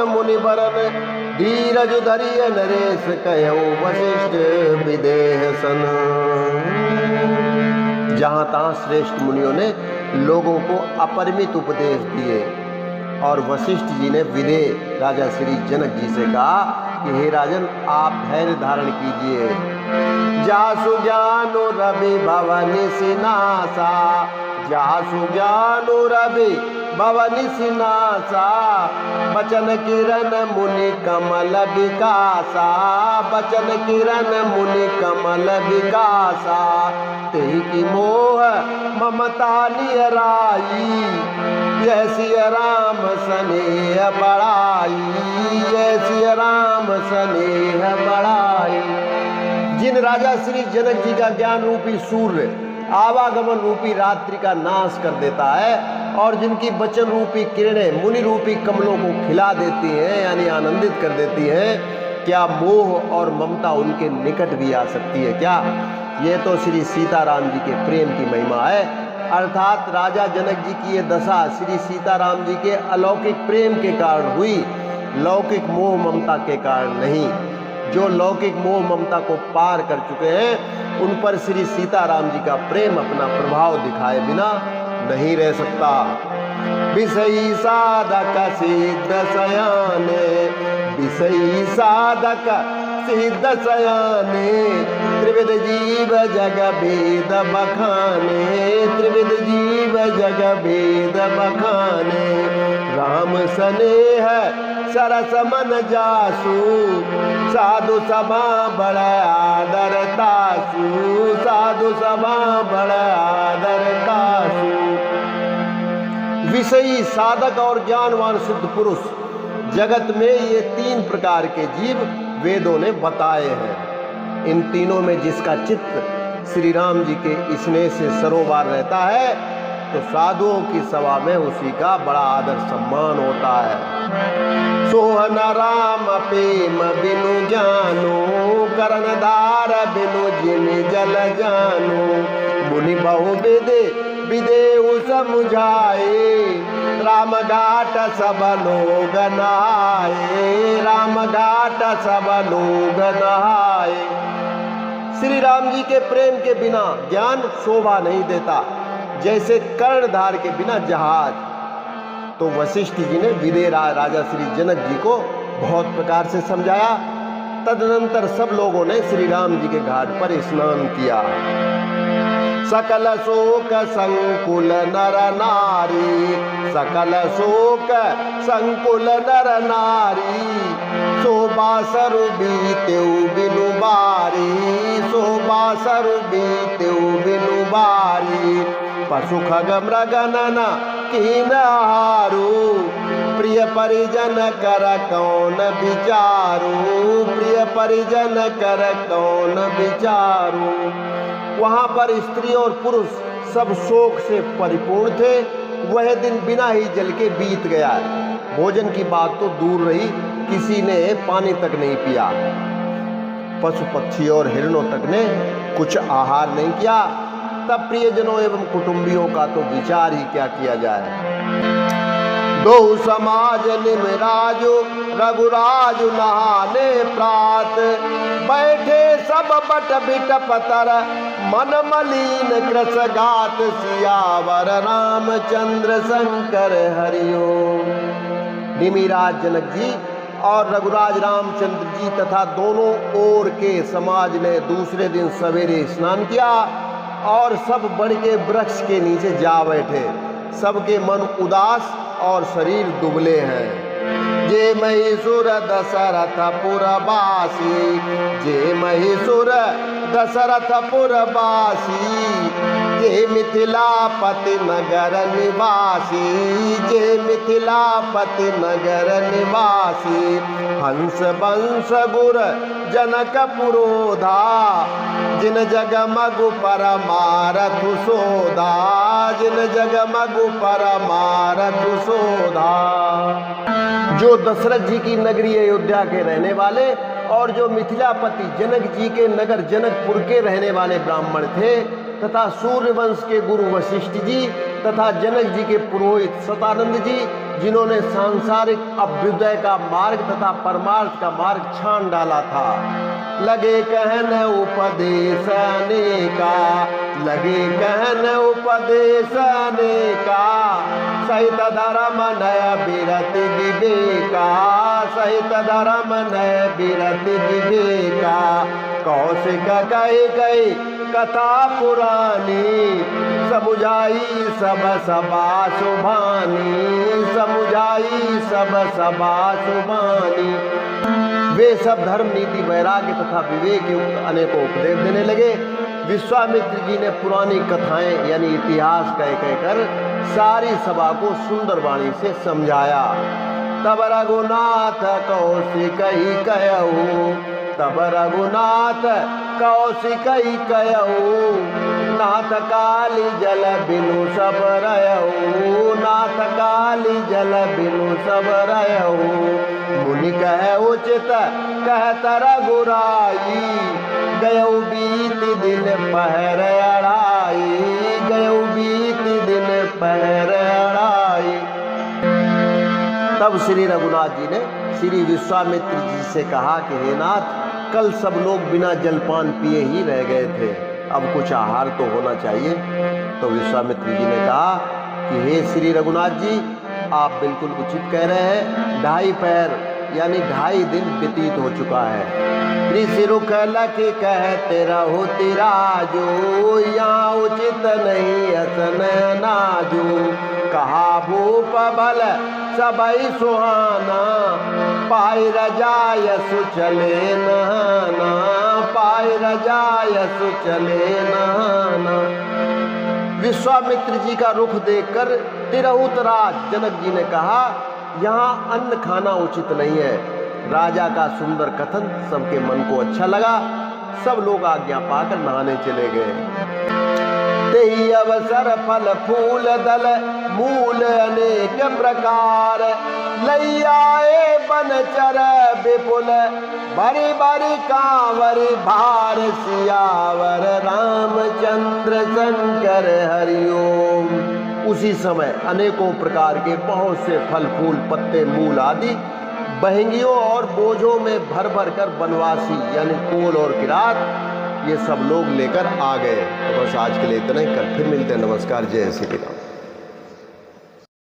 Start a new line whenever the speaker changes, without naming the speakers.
मुनि बरन, धीरज धरिय नरेश कहूँ वशिष्ठ विदेह सन। जहाँ तहाँ श्रेष्ठ मुनियों ने लोगों को अपरिमित उपदेश दिए और वशिष्ठ जी ने विदेह राजा श्री जनक जी से कहा कि हे राजन, आप धैर्य धारण कीजिए। जासु ज्ञानो रवि भवनि सिनासा, जासु ज्ञानो रवि भवनि सिनासा, बचन किरण मुनि कमल विकासा, बचन किरण मुनि कमल विकासा, तेहि की मोह ममता नियराई, यह सिय राम स्नेह बढ़ाई, यह सिय राम स्नेह बढ़ाई। जिन राजा श्री जनक जी का ज्ञान रूपी सूर्य आवागमन रूपी रात्रि का नाश कर देता है और जिनकी वचन रूपी किरणें मुनि रूपी कमलों को खिला देती हैं, यानी आनंदित कर देती हैं, क्या मोह और ममता उनके निकट भी आ सकती है क्या? ये तो श्री सीताराम जी के प्रेम की महिमा है। अर्थात राजा जनक जी की ये दशा श्री सीताराम जी के अलौकिक प्रेम के कारण हुई, लौकिक मोह ममता के कारण नहीं। जो लौकिक मोह ममता को पार कर चुके हैं उन पर श्री सीताराम जी का प्रेम अपना प्रभाव दिखाए बिना नहीं रह सकता। विषयी साधक सिद्ध सयाने, विषयी साधक सिद्ध सयाने, त्रिविध जीव जग भेद बखाने, त्रिविध जीव जग भेद बखाने, राम स्नेह सरस मन जासु, साधु सभा बड़ आदर तासु, साधु सभा बड़ आदर तासु। विषयी साधक और ज्ञानवान सिद्ध पुरुष, जगत में ये तीन प्रकार के जीव वेदों ने बताए हैं। इन तीनों में जिसका चित्त श्री राम जी के स्नेह से सरोबार रहता है तो साधुओं की सभा में उसी का बड़ा आदर सम्मान होता है। सोहन राम प्रेम बिनु ज्ञानो, करणधार बिनु जिन जल जानो, मुनि बहु विदे विदेहु समुझाए, राम घाट सब लोग नहाए, राम घाट सब लोग नहाए। श्री राम जी के प्रेम के बिना ज्ञान शोभा नहीं देता, जैसे कर्णधार के बिना जहाज। तो वशिष्ठ जी ने विदेह राजा श्री जनक जी को बहुत प्रकार से समझाया। तदनंतर सब लोगों ने श्री राम जी के घाट पर स्नान किया। सकल शोक संकुल नर नारी, सकल शोक संकुल नर नारी, शोभा सरु बीतेउ बिनु बारी, शोभा सरु बीतेउ बिनु बारी, पशु खग मृग नन कीन हारू, प्रिय परिजन कर कौन विचारू, प्रिय परिजन कर कौन विचारू। वहाँ पर स्त्री और पुरुष सब शोक से परिपूर्ण थे। वह दिन बिना ही जल के बीत गया। भोजन की बात तो दूर रही, किसी ने पानी तक नहीं पिया। पशु पक्षी और हिरणों तक ने कुछ आहार नहीं किया। तब प्रियजनों एवं कुटुंबियों का तो विचार ही क्या किया जाए। दो समाज निमराजो रघुराज नहाने प्रात, बैठे सब बट बिट पतर, मन मलिन कृष गात, सियावर रामचंद्र शंकर हरिओम। निमिराज जनक जी और रघुराज रामचंद्र जी तथा दोनों ओर के समाज ने दूसरे दिन सवेरे स्नान किया और सब बड़ के वृक्ष के नीचे जा बैठे। सबके मन उदास और शरीर दुबले हैं। जे महिषुर दशरथ पुरवासी, जे महिषुर दशरथ पुरवासी, जे मिथिलापति नगर निवासी, जे मिथिलापति नगर निवासी, हंस वंश गुर जनक पुरोधा, जिन जगमगु परमारथु सोधा, जिन जगमगु परमारथु सोधा। जो दशरथ जी की नगरी अयोध्या के रहने वाले और जो मिथिलापति जनक जी के नगर जनकपुर के रहने वाले ब्राह्मण थे, तथा सूर्यवंश के गुरु वशिष्ठ जी तथा जनक जी के पुरोहित सतानंद जी, जिन्होंने सांसारिक अभ्युदय का मार्ग तथा परमार्थ का मार्ग छान डाला था। लगे कहन उपदेश अनेका, लगे कहन उपदेश अनेका, सहित धर्म नय बिरति विवेका, सहित धर्म नय बिरति विवेका। कौशिक कही गई कथा पुरानी, समुझाई सब सभा सुभानी, समुझाई सब सभा सुभानी। वे सब धर्म नीति वैराग्य तथा विवेक युक्त अनेकों उपदेश देने लगे। विश्वामित्र जी ने पुरानी कथाएं यानी इतिहास कह कहकर सारी सभा को सुंदर वाणी से समझाया। तब रघुनाथ कौशिक ही कहऊ, तब रघुनाथ कौशिक ही कहऊ, नाथ काली जल बिनु सब रहऊ, नाथ काली जल बिनु सब रहऊ। मुनि कह उचित कहत रघुराई, गयऊ बीत दिन पहर अड़ाई, गयऊ बीत दिन पहर अड़ाई। तब श्री रघुनाथ जी ने श्री विश्वामित्र जी से कहा कि हे नाथ, कल सब लोग बिना जलपान पिए ही रह गए थे, अब कुछ आहार तो होना चाहिए। तो विश्वामित्र जी ने कहा कि हे श्री रघुनाथ जी, आप बिल्कुल उचित कह रहे हैं। 2.5 पैर यानी 2.5 दिन व्यतीत हो चुका है। ऋषि रुख लखी कहते रहो तिराजो, यहाँ उचित नहीं असन नाजो। कहा भूप बल सबई सुहाना, पाई रजाय सुचले नहाना, पाई रजाय सुचले नहाना। विश्वामित्र जी का रुख देखकर तिरहुत राज जनक जी ने कहा, यहाँ अन्न खाना उचित नहीं है। राजा का सुंदर कथन सबके मन को अच्छा लगा। सब लोग आज्ञा पाकर नहाने चले गए। तेहि अवसर फल फूल दल मूल अनेक प्रकार, लई आए बनचर विपुल, बड़ी बड़ी कांवरी भार। सियावर रामचंद्र शंकर हरिओम। उसी समय अनेकों प्रकार के बहुत से फल फूल पत्ते मूल आदि बहंगियों और बोझों में भर भर कर बनवासी यानी कोल और किरात ये सब लोग लेकर आ गए। तो बस आज के लिए इतना ही, कल फिर मिलते हैं। नमस्कार, जय श्री राम।